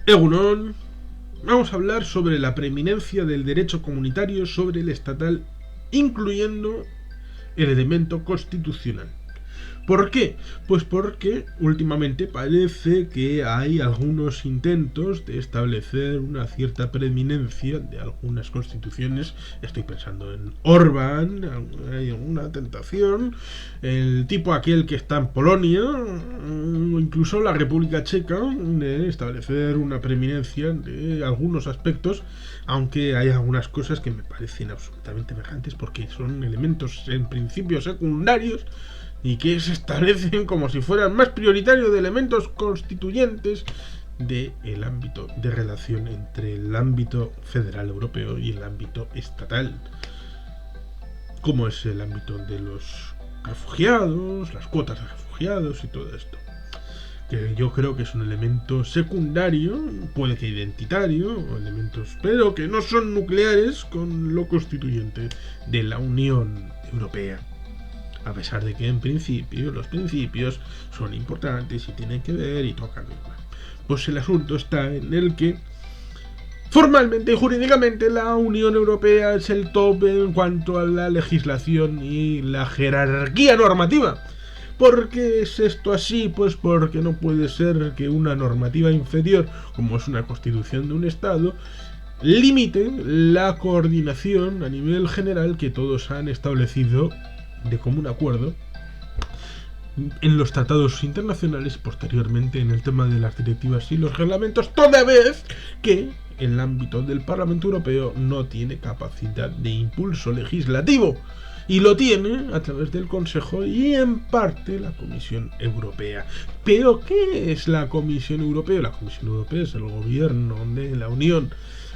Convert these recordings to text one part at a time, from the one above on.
Egunon, vamos a hablar sobre la preeminencia del derecho comunitario sobre el estatal, incluyendo el elemento constitucional. ¿Por qué? Pues porque últimamente parece que hay algunos intentos de establecer una cierta preeminencia de algunas constituciones. Estoy pensando en Orbán, hay alguna tentación, el tipo aquel que está en Polonia, incluso la República Checa, de establecer una preeminencia de algunos aspectos, aunque hay algunas cosas que me parecen absolutamente aberrantes porque son elementos en principio secundarios y que se establecen como si fueran más prioritarios de elementos constituyentes del ámbito de relación entre el ámbito federal europeo y el ámbito estatal, como es el ámbito de los refugiados, las cuotas de refugiados y todo esto, que yo creo que es un elemento secundario, puede que identitario, elementos, pero que no son nucleares con lo constituyente de la Unión Europea. A pesar de que en principio los principios son importantes y tienen que ver y tocan. Pues el asunto está en el que formalmente y jurídicamente la Unión Europea es el top en cuanto a la legislación y la jerarquía normativa. ¿Por qué es esto así? Pues porque no puede ser que una normativa inferior, como es una constitución de un Estado, limite la coordinación a nivel general que todos han establecido de común acuerdo en los tratados internacionales, posteriormente en el tema de las directivas y los reglamentos, toda vez que el ámbito del Parlamento Europeo no tiene capacidad de impulso legislativo y lo tiene a través del Consejo y en parte la Comisión Europea. ¿Pero qué es la Comisión Europea? La Comisión Europea es el gobierno de la Unión.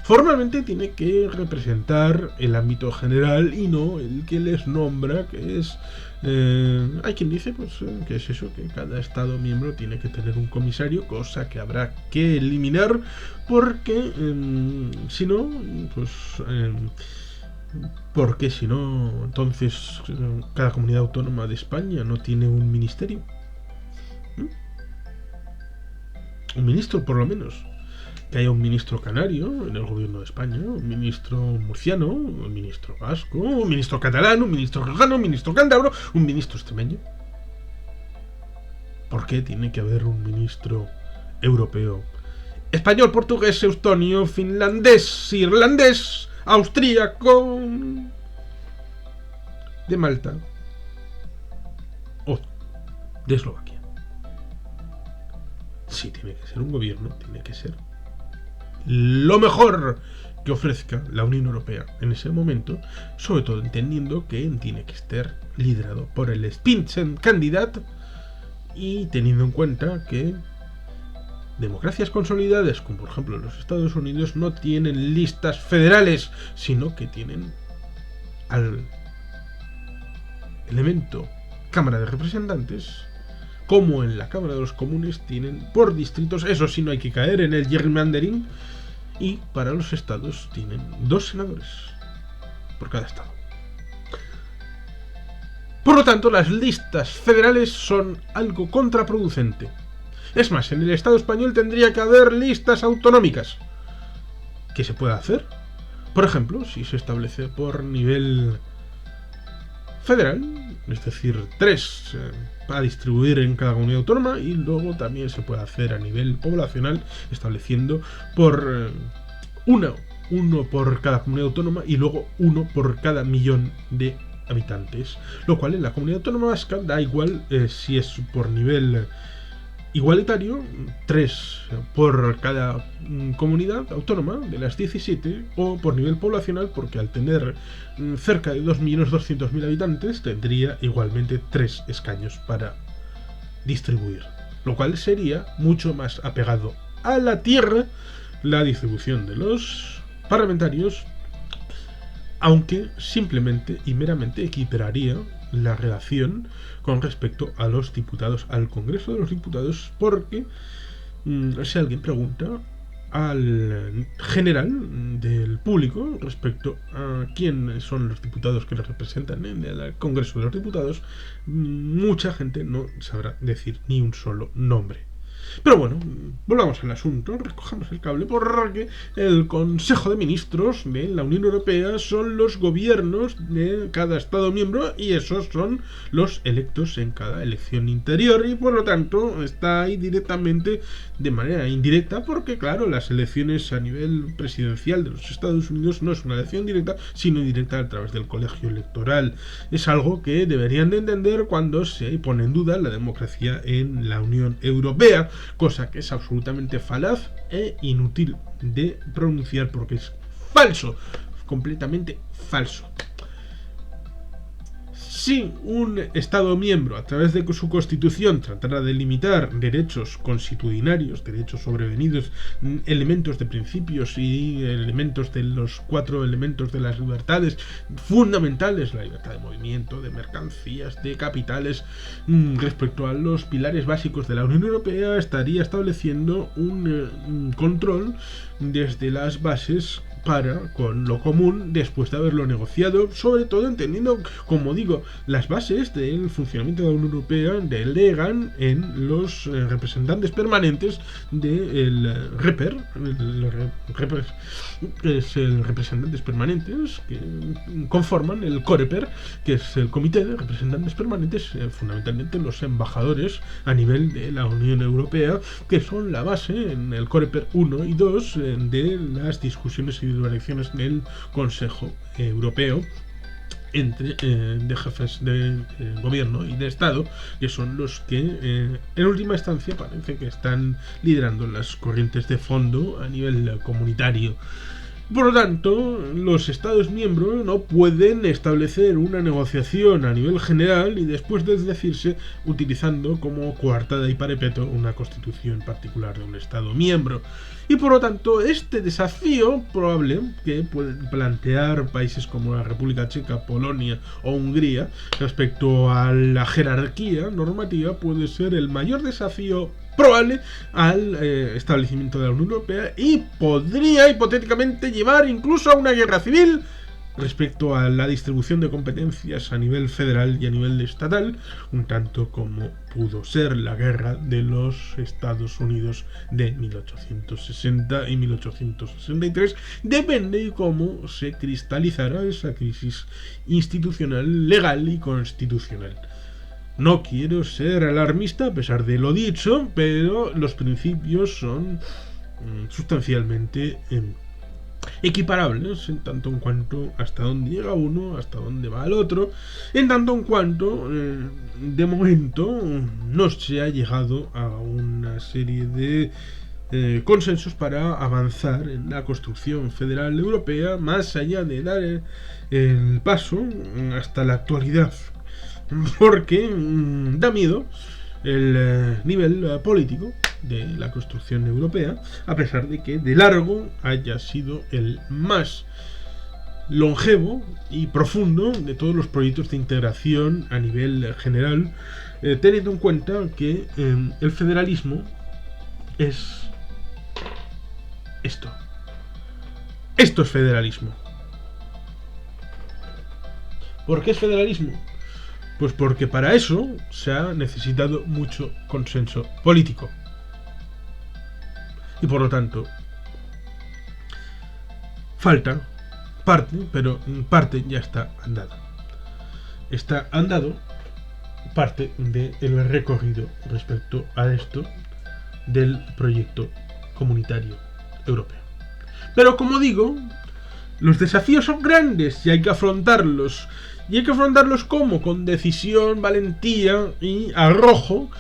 Formalmente tiene que representar el ámbito general y no el que les nombra, que es... hay quien dice pues que es eso, que cada Estado miembro tiene que tener un comisario, cosa que habrá que eliminar porque si no, pues... porque si no, entonces cada comunidad autónoma de España no tiene un ministerio. Un ministro, por lo menos. Que haya un ministro canario en el gobierno de España, un ministro murciano, un ministro vasco, un ministro catalán, un ministro riojano, un ministro cántabro, un ministro extremeño. ¿Por qué tiene que haber un ministro europeo? Español, portugués, estonio, finlandés, irlandés, austríaco, de Malta o de Eslovaquia. Sí, tiene que ser un gobierno, tiene que ser lo mejor que ofrezca la Unión Europea en ese momento, sobre todo entendiendo que tiene que estar liderado por el Spitzenkandidat y teniendo en cuenta que democracias consolidadas, como por ejemplo los Estados Unidos, no tienen listas federales, sino que tienen al elemento Cámara de Representantes, como en la Cámara de los Comunes tienen por distritos. Eso sí, no hay que caer en el gerrymandering, y para los estados tienen 2 senadores por cada estado. Por lo tanto, las listas federales son algo contraproducente. Es más, en el Estado español tendría que haber listas autonómicas. ¿Qué se puede hacer? Por ejemplo, si se establece por nivel federal, es decir, 3 para distribuir en cada comunidad autónoma, y luego también se puede hacer a nivel poblacional, estableciendo por uno por cada comunidad autónoma y luego 1 por cada millón de habitantes, lo cual en la comunidad autónoma vasca da igual si es por nivel igualitario, 3 por cada comunidad autónoma de las 17, o por nivel poblacional, porque al tener cerca de 2.200.000 habitantes tendría igualmente 3 escaños para distribuir, lo cual sería mucho más apegado a la tierra la distribución de los parlamentarios, aunque simplemente y meramente equipararía la relación con respecto a los diputados, al Congreso de los Diputados, porque si alguien pregunta al general del público respecto a quiénes son los diputados que les representan en el Congreso de los Diputados, mucha gente no sabrá decir ni un solo nombre. Pero bueno, volvamos al asunto, recojamos el cable, porque el Consejo de Ministros de la Unión Europea son los gobiernos de cada Estado miembro y esos son los electos en cada elección interior y por lo tanto está ahí directamente de manera indirecta porque claro, las elecciones a nivel presidencial de los Estados Unidos no es una elección directa, sino indirecta a través del colegio electoral. Es algo que deberían de entender cuando se pone en duda la democracia en la Unión Europea, cosa que es absolutamente falaz e inútil de pronunciar porque es falso, completamente falso. Si un Estado miembro, a través de su constitución, tratara de limitar derechos constitucionarios, derechos sobrevenidos, elementos de principios y elementos de los 4 elementos de las libertades fundamentales, la libertad de movimiento, de mercancías, de capitales, respecto a los pilares básicos de la Unión Europea, estaría estableciendo un control desde las bases para con lo común después de haberlo negociado, sobre todo entendiendo, como digo, las bases del funcionamiento de la Unión Europea delegan en los representantes permanentes del REPER, que es el representantes permanentes que conforman el COREPER, que es el comité de representantes permanentes, fundamentalmente los embajadores a nivel de la Unión Europea, que son la base en el COREPER 1 y 2 de las discusiones y elecciones del Consejo Europeo entre de jefes de gobierno y de Estado, que son los que en última instancia parece que están liderando las corrientes de fondo a nivel comunitario. Por lo tanto, los Estados miembros no pueden establecer una negociación a nivel general y después desdecirse utilizando como coartada y parapeto una constitución particular de un Estado miembro. Y por lo tanto, este desafío probable que pueden plantear países como la República Checa, Polonia o Hungría respecto a la jerarquía normativa puede ser el mayor desafío probable al establecimiento de la Unión Europea y podría hipotéticamente llevar incluso a una guerra civil respecto a la distribución de competencias a nivel federal y a nivel estatal, un tanto como pudo ser la guerra de los Estados Unidos de 1860 y 1863, depende de cómo se cristalizara esa crisis institucional, legal y constitucional. No quiero ser alarmista a pesar de lo dicho, pero los principios son sustancialmente equiparables en tanto en cuanto hasta dónde llega uno, hasta dónde va el otro, en tanto en cuanto de momento no se ha llegado a una serie de consensos para avanzar en la construcción federal europea más allá de dar el paso hasta la actualidad. Porque da miedo el nivel político de la construcción europea, a pesar de que de largo haya sido el más longevo y profundo de todos los proyectos de integración a nivel general, teniendo en cuenta que el federalismo es esto. Esto es federalismo. ¿Por qué es federalismo? Pues porque para eso se ha necesitado mucho consenso político. Y por lo tanto, falta parte, pero parte ya está andada. Está andado parte del recorrido respecto a esto del proyecto comunitario europeo. Pero como digo, los desafíos son grandes y hay que afrontarlos. Y hay que afrontarlos ¿cómo? Con decisión, valentía y arrojo,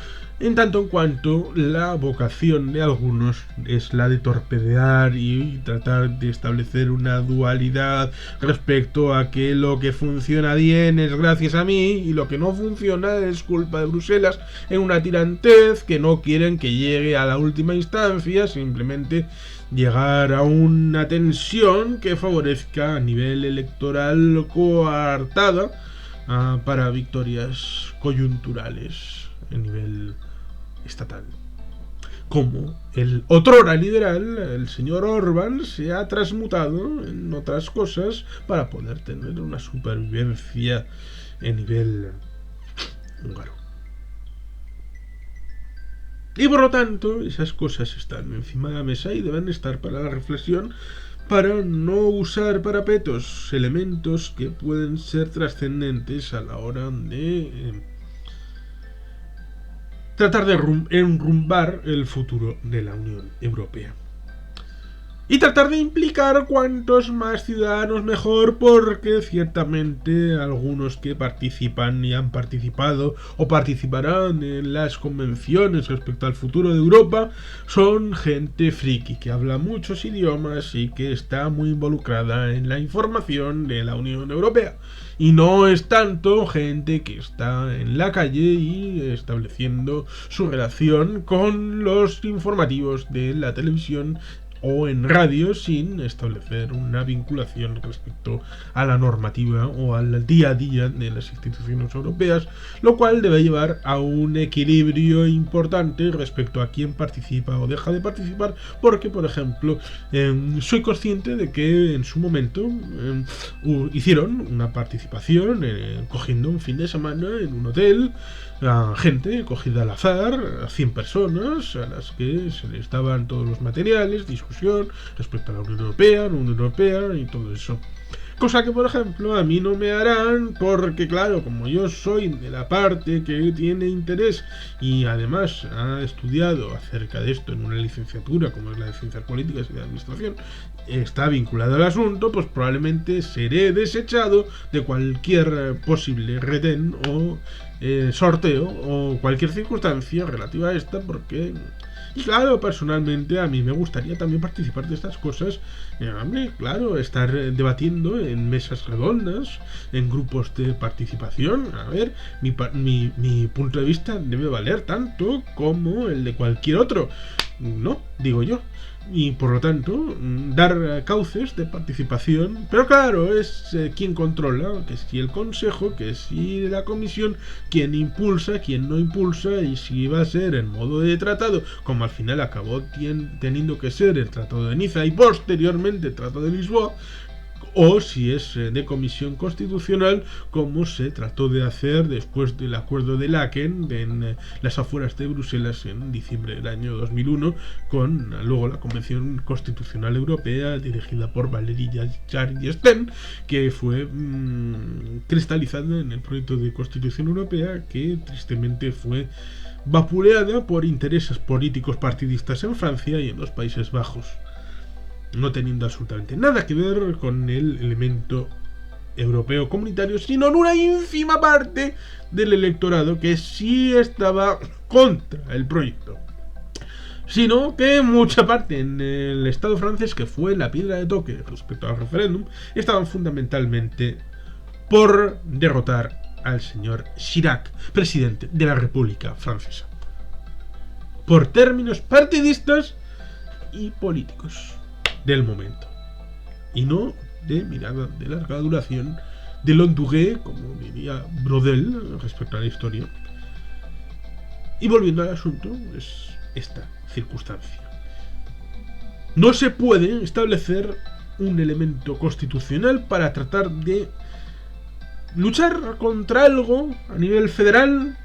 en tanto en cuanto la vocación de algunos es la de torpedear y tratar de establecer una dualidad respecto a que lo que funciona bien es gracias a mí y lo que no funciona es culpa de Bruselas, en una tirantez que no quieren que llegue a la última instancia, simplemente llegar a una tensión que favorezca a nivel electoral coartada para victorias coyunturales a nivel estatal. Como el otrora liberal, el señor Orbán, se ha transmutado en otras cosas para poder tener una supervivencia a nivel húngaro. Y por lo tanto, esas cosas están encima de la mesa y deben estar para la reflexión, para no usar parapetos elementos que pueden ser trascendentes a la hora de tratar de enrumbar el futuro de la Unión Europea. Y tratar de implicar cuantos más ciudadanos mejor, porque ciertamente algunos que participan y han participado o participarán en las convenciones respecto al futuro de Europa son gente friki que habla muchos idiomas y que está muy involucrada en la información de la Unión Europea. Y no es tanto gente que está en la calle y estableciendo su relación con los informativos de la televisión o en radio sin establecer una vinculación respecto a la normativa o al día a día de las instituciones europeas, lo cual debe llevar a un equilibrio importante respecto a quién participa o deja de participar, porque por ejemplo soy consciente de que en su momento hicieron una participación cogiendo un fin de semana en un hotel a gente cogida al azar, a 100 personas a las que se les daban todos los materiales, discusión respecto a la Unión Europea y todo eso. Cosa que, por ejemplo, a mí no me harán porque, claro, como yo soy de la parte que tiene interés y además ha estudiado acerca de esto en una licenciatura como es la de Ciencias Políticas y de Administración, está vinculado al asunto, pues probablemente seré desechado de cualquier posible retén o sorteo o cualquier circunstancia relativa a esta, porque... Y claro, personalmente a mí me gustaría también participar de estas cosas, claro, estar debatiendo en mesas redondas, en grupos de participación. A ver, mi punto de vista debe valer tanto como el de cualquier otro, ¿no? Digo yo. Y por lo tanto, dar cauces de participación. Pero claro, es quien controla, que si el Consejo, que si la Comisión, quien impulsa, quien no impulsa, y si va a ser en modo de tratado, como al final acabó teniendo que ser el Tratado de Niza y posteriormente el Tratado de Lisboa, o si es de comisión constitucional, como se trató de hacer después del acuerdo de Laken en las afueras de Bruselas en diciembre del año 2001, con luego la Convención Constitucional Europea dirigida por Valéry Giscard d'Estaing, que fue cristalizada en el proyecto de Constitución Europea, que tristemente fue vapuleada por intereses políticos partidistas en Francia y en los Países Bajos, no teniendo absolutamente nada que ver con el elemento europeo comunitario, sino en una ínfima parte del electorado que sí estaba contra el proyecto. Sino que mucha parte en el Estado francés, que fue la piedra de toque respecto al referéndum, estaban fundamentalmente por derrotar al señor Chirac, presidente de la República Francesa, por términos partidistas y políticos del momento, y no de mirada de larga duración, de long durée, como diría Brodel respecto a la historia. Y volviendo al asunto, es esta circunstancia. No se puede establecer un elemento constitucional para tratar de luchar contra algo a nivel federal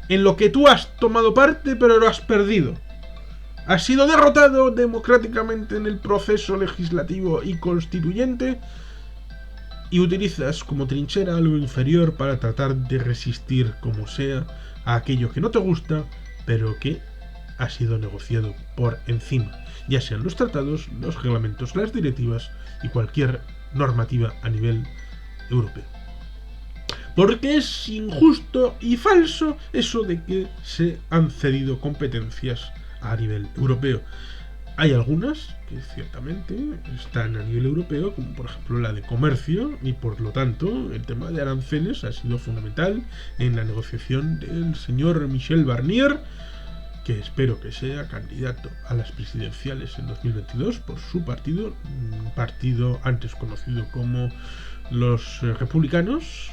en lo que tú has tomado parte pero lo has perdido. Has sido derrotado democráticamente en el proceso legislativo y constituyente y utilizas como trinchera algo inferior para tratar de resistir como sea a aquello que no te gusta, pero que ha sido negociado por encima, ya sean los tratados, los reglamentos, las directivas y cualquier normativa a nivel europeo. Porque es injusto y falso eso de que se han cedido competencias a nivel europeo. Hay algunas que ciertamente están a nivel europeo, como por ejemplo la de comercio, y por lo tanto el tema de aranceles ha sido fundamental en la negociación del señor Michel Barnier, que espero que sea candidato a las presidenciales en 2022 por su partido, un partido antes conocido como los republicanos,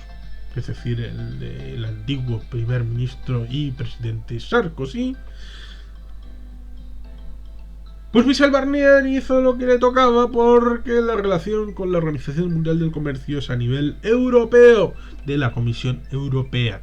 es decir, el antiguo primer ministro y presidente Sarkozy. Pues Michel Barnier hizo lo que le tocaba porque la relación con la Organización Mundial del Comercio es a nivel europeo, de la Comisión Europea.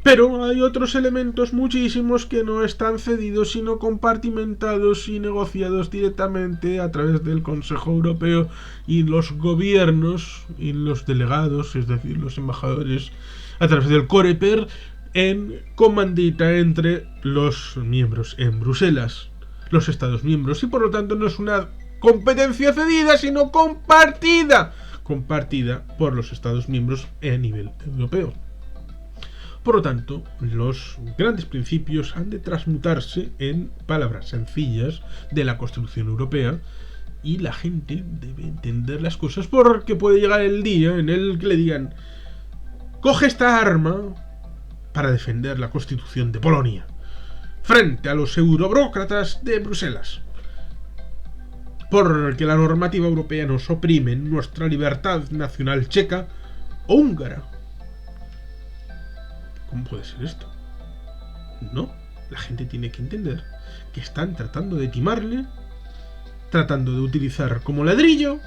Pero hay otros elementos muchísimos que no están cedidos, sino compartimentados y negociados directamente a través del Consejo Europeo y los gobiernos y los delegados, es decir, los embajadores, a través del Coreper, en comandita entre los miembros en Bruselas, los Estados miembros, y por lo tanto no es una competencia cedida, sino compartida por los Estados miembros a nivel europeo. Por lo tanto, los grandes principios han de transmutarse en palabras sencillas de la Constitución Europea, y la gente debe entender las cosas, porque puede llegar el día en el que le digan: coge esta arma para defender la Constitución de Polonia frente a los euroburócratas de Bruselas, porque la normativa europea nos oprime en nuestra libertad nacional checa o húngara. ¿Cómo puede ser esto? No, la gente tiene que entender que están tratando de timarle, tratando de utilizar como ladrillo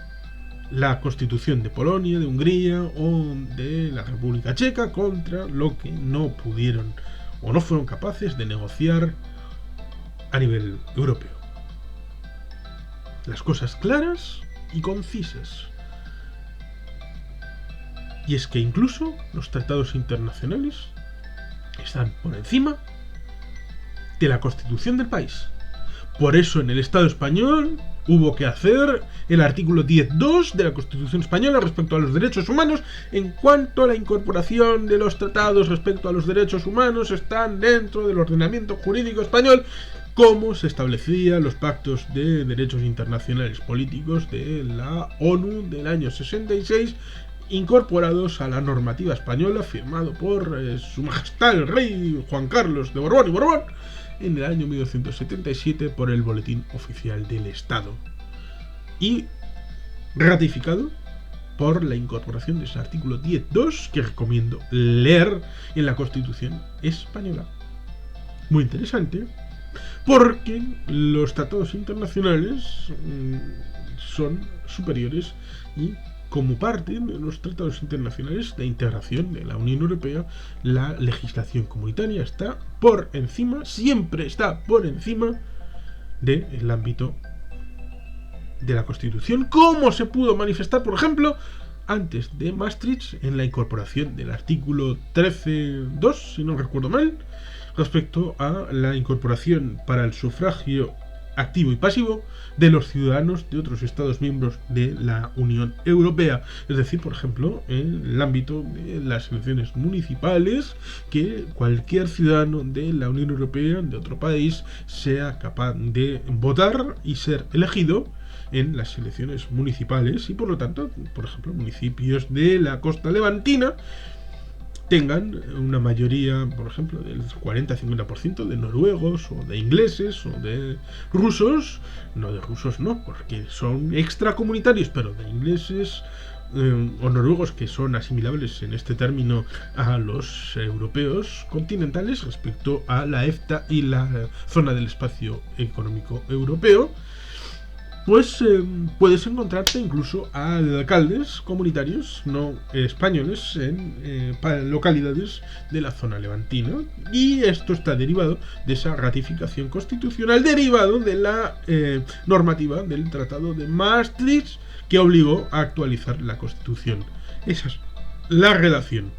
la Constitución de Polonia, de Hungría o de la República Checa contra lo que no pudieron o no fueron capaces de negociar a nivel europeo. Las cosas claras y concisas. Y es que incluso los tratados internacionales están por encima de la Constitución del país. Por eso en el Estado español hubo que hacer el artículo 10.2 de la Constitución española respecto a los derechos humanos, en cuanto a la incorporación de los tratados respecto a los derechos humanos están dentro del ordenamiento jurídico español, como se establecían los pactos de derechos internacionales políticos de la ONU del año 66, incorporados a la normativa española, firmado por Su Majestad el Rey Juan Carlos de Borbón y Borbón en el año 1977 por el Boletín Oficial del Estado, y ratificado por la incorporación de ese artículo 10.2 que recomiendo leer en la Constitución española. Muy interesante, porque los tratados internacionales son superiores, y como parte de los tratados internacionales de integración de la Unión Europea, la legislación comunitaria está por encima, siempre está por encima del ámbito de la Constitución, como se pudo manifestar, por ejemplo, antes de Maastricht, en la incorporación del artículo 13.2, si no recuerdo mal, respecto a la incorporación para el sufragio activo y pasivo de los ciudadanos de otros Estados miembros de la Unión Europea. Es decir, por ejemplo, en el ámbito de las elecciones municipales, que cualquier ciudadano de la Unión Europea, de otro país, sea capaz de votar y ser elegido en las elecciones municipales, y por lo tanto, por ejemplo, municipios de la costa levantina tengan una mayoría, por ejemplo, del 40-50% de noruegos o de ingleses o de rusos, no de rusos no, porque son extracomunitarios, pero de ingleses o noruegos, que son asimilables en este término a los europeos continentales respecto a la EFTA y la zona del espacio económico europeo. Pues puedes encontrarte incluso a alcaldes comunitarios no españoles en localidades de la zona levantina, y esto está derivado de esa ratificación constitucional, derivado de la normativa del Tratado de Maastricht, que obligó a actualizar la Constitución. Esa es la relación.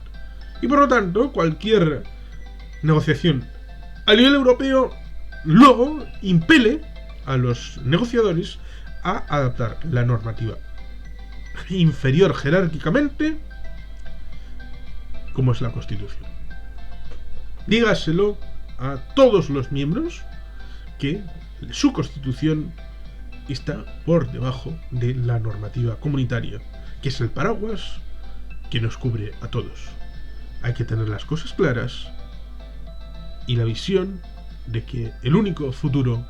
Y por lo tanto, cualquier negociación a nivel europeo luego impele a los negociadores a adaptar la normativa inferior jerárquicamente, como es la Constitución. Dígaselo a todos los miembros que su Constitución está por debajo de la normativa comunitaria, que es el paraguas que nos cubre a todos. Hay que tener las cosas claras y la visión de que el único futuro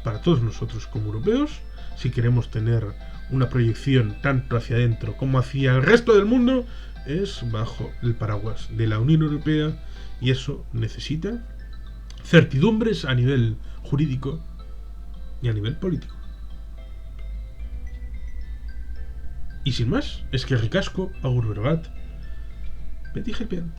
para todos nosotros como europeos, si queremos tener una proyección tanto hacia adentro como hacia el resto del mundo, es bajo el paraguas de la Unión Europea, y eso necesita certidumbres a nivel jurídico y a nivel político. Y sin más, es que ricasco, agur berogat, beti jepean.